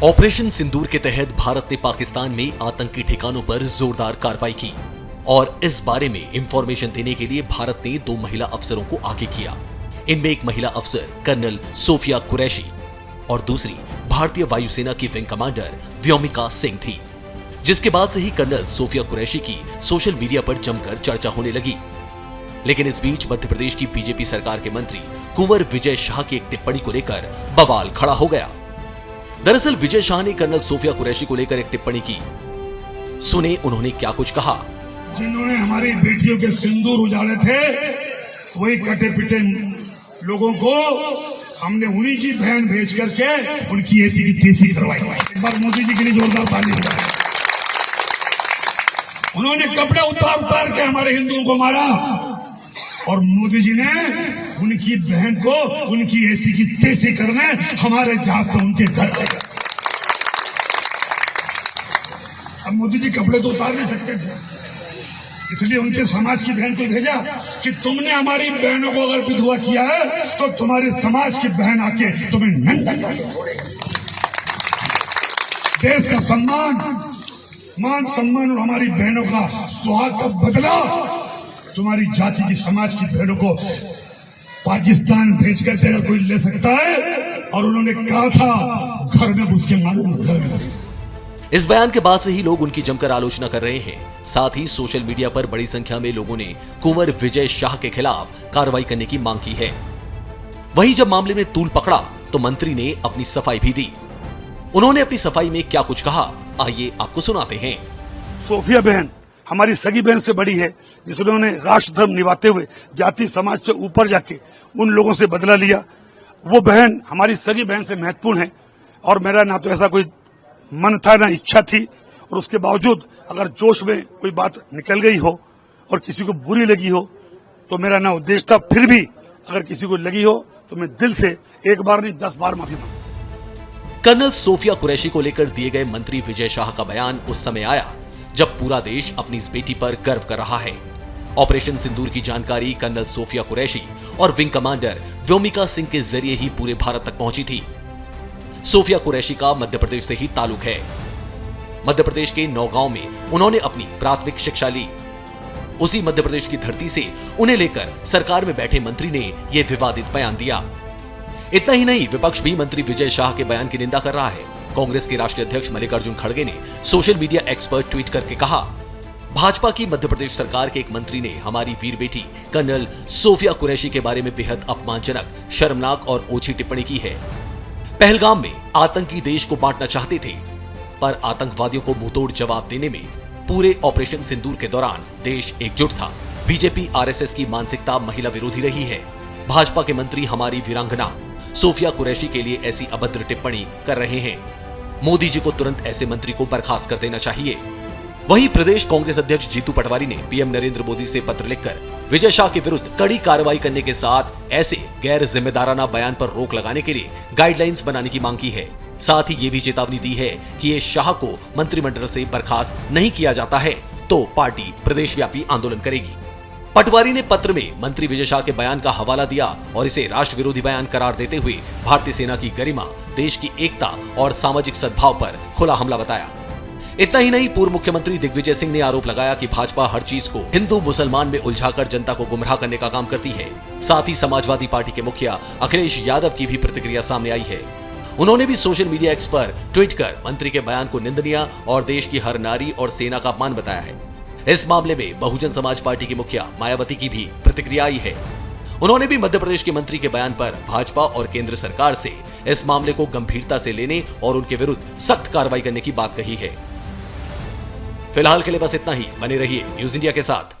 Operation सिंदूर के तहत भारत ने पाकिस्तान में आतंकी ठिकानों पर जोरदार कार्रवाई की और इस बारे में इंफॉर्मेशन देने के लिए भारत ने 2 महिला अफसरों को आगे किया। इनमें एक महिला अफसर कर्नल सोफिया कुरैशी और दूसरी भारतीय वायुसेना की विंग कमांडर व्योमिका सिंह थी, जिसके बाद से ही कर्नल सोफिया कुरैशी की सोशल मीडिया पर जमकर चर्चा होने लगी। लेकिन इस बीच मध्य प्रदेश की बीजेपी सरकार के मंत्री कुंवर विजय शाह की एक टिप्पणी को लेकर बवाल खड़ा हो गया। दरअसल विजय शाह ने कर्नल सोफिया कुरैशी को लेकर एक टिप्पणी की। सुने उन्होंने क्या कुछ कहा। जिन्होंने हमारी बेटियों के सिंदूर उजाड़े थे, वही कटे पिटे लोगों को हमने उन्हीं की बहन भेज करके उनकी ऐसी की तैसी करवाई। एक बार मोदी जी के लिए जोरदार ताली बजाएं। उन्होंने कपड़े उतार उतार के हमारे हिंदुओं को मारा और मोदी जी ने उनकी बहन को उनकी ऐसी की तैसी करने हमारे जहाज से उनके घर गए। अब मोदी जी कपड़े तो उतार नहीं सकते थे, इसलिए उनके समाज की बहन को भेजा कि तुमने हमारी बहनों को अगर विधवा किया है तो तुम्हारे समाज की बहन आके तुम्हें नंगा करके छोड़ेगी। देश का सम्मान, मान सम्मान और हमारी बहनों का सुहाग का बदला तुम्हारी जाति की समाज की बहनों को पाकिस्तान भेजकर अगर कोई ले सकता है, और उन्होंने कहा था घर में घुस के मालूम घर में। इस बयान के बाद से ही लोग उनकी जमकर आलोचना कर रहे हैं। साथ ही सोशल मीडिया पर बड़ी संख्या में लोगों ने कुंवर विजय शाह के खिलाफ कार्रवाई करने की मांग की है। वहीं जब मामले में तूल पकड़ा तो मंत्री ने अपनी सफाई भी दी। उन्होंने अपनी सफाई में क्या कुछ कहा, आइए आपको सुनाते हैं। सोफिया बहन हमारी सगी बहन से बड़ी है, जिन्होंने राष्ट्र धर्म निभाते हुए जाति समाज से ऊपर जाके उन लोगों से बदला लिया। वो बहन हमारी सगी बहन से महत्वपूर्ण है और मेरा ना तो ऐसा कोई मन था ना इच्छा थी, और उसके बावजूद अगर जोश में कोई बात निकल गई हो और किसी को बुरी लगी हो तो मेरा ना उद्देश्य था। फिर भी अगर किसी को लगी हो तो मैं दिल से एक बार नहीं 10 बार माफी मांगू। कर्नल सोफिया कुरैशी को लेकर दिए गए मंत्री विजय शाह का बयान उस समय आया जब पूरा देश अपनी इस बेटी पर गर्व कर रहा है। ऑपरेशन सिंदूर की जानकारी कर्नल सोफिया कुरैशी और विंग कमांडर व्योमिका सिंह के जरिए ही पूरे भारत तक पहुंची थी। सोफिया कुरैशी का मध्य प्रदेश से ही ताल्लुक है। मध्य प्रदेश के नौगांव में उन्होंने अपनी प्राथमिक शिक्षा ली। उसी मध्य प्रदेश की धरती से उन्हें लेकर सरकार में बैठे मंत्री ने यह विवादित बयान दिया। इतना ही नहीं, विपक्ष भी मंत्री विजय शाह के बयान की निंदा कर रहा है। कांग्रेस के राष्ट्रीय अध्यक्ष मल्लिकार्जुन खड़गे ने सोशल मीडिया एक्स पर ट्वीट करके कहा, भाजपा की मध्य प्रदेश सरकार के एक मंत्री ने हमारी वीर बेटी कर्नल सोफिया कुरैशी के बारे में बेहद अपमानजनक, शर्मनाक और ओछी टिप्पणी की है। पहलगाम में आतंकी देश को बांटना चाहते थे, पर आतंकवादियों को मुंहतोड़ जवाब देने में पूरे ऑपरेशन सिंदूर के दौरान देश एकजुट था। बीजेपी आरएसएस की मानसिकता महिला विरोधी रही है। भाजपा के मंत्री हमारी वीरांगना सोफिया कुरैशी के लिए ऐसी अभद्र टिप्पणी कर रहे हैं। मोदी जी को तुरंत ऐसे मंत्री को बर्खास्त कर देना चाहिए। वहीं प्रदेश कांग्रेस अध्यक्ष जीतू पटवारी ने पीएम नरेंद्र मोदी से पत्र लिखकर विजय शाह के विरुद्ध कड़ी कार्रवाई करने के साथ ऐसे गैर जिम्मेदाराना बयान पर रोक लगाने के लिए गाइडलाइंस बनाने की मांग की है। साथ ही ये भी चेतावनी दी है कि ये शाह को मंत्रिमंडल से बर्खास्त नहीं किया जाता है तो पार्टी प्रदेशव्यापी आंदोलन करेगी। पटवारी ने पत्र में मंत्री विजय शाह के बयान का हवाला दिया और इसे राष्ट्र विरोधी बयान करार देते हुए भारतीय सेना की गरिमा, देश की एकता और सामाजिक सद्भाव पर खुला हमला बताया। इतना ही नहीं, पूर्व मुख्यमंत्री दिग्विजय सिंह ने आरोप लगाया कि भाजपा हर चीज को हिंदू मुसलमान में उलझाकर जनता को गुमराह करने का काम करती है। साथ ही समाजवादी पार्टी के मुखिया अखिलेश यादव की भी प्रतिक्रिया सामने आई है। उन्होंने भी सोशल मीडिया एक्स पर ट्वीट कर मंत्री के बयान को निंदनीय और देश की हर नारी और सेना का अपमान बताया है। इस मामले में बहुजन समाज पार्टी की मुखिया मायावती की भी प्रतिक्रिया आई है। उन्होंने भी मध्य प्रदेश के मंत्री के बयान पर भाजपा और केंद्र सरकार से इस मामले को गंभीरता से लेने और उनके विरुद्ध सख्त कार्रवाई करने की बात कही है। फिलहाल के लिए बस इतना ही। बने रहिए न्यूज इंडिया के साथ।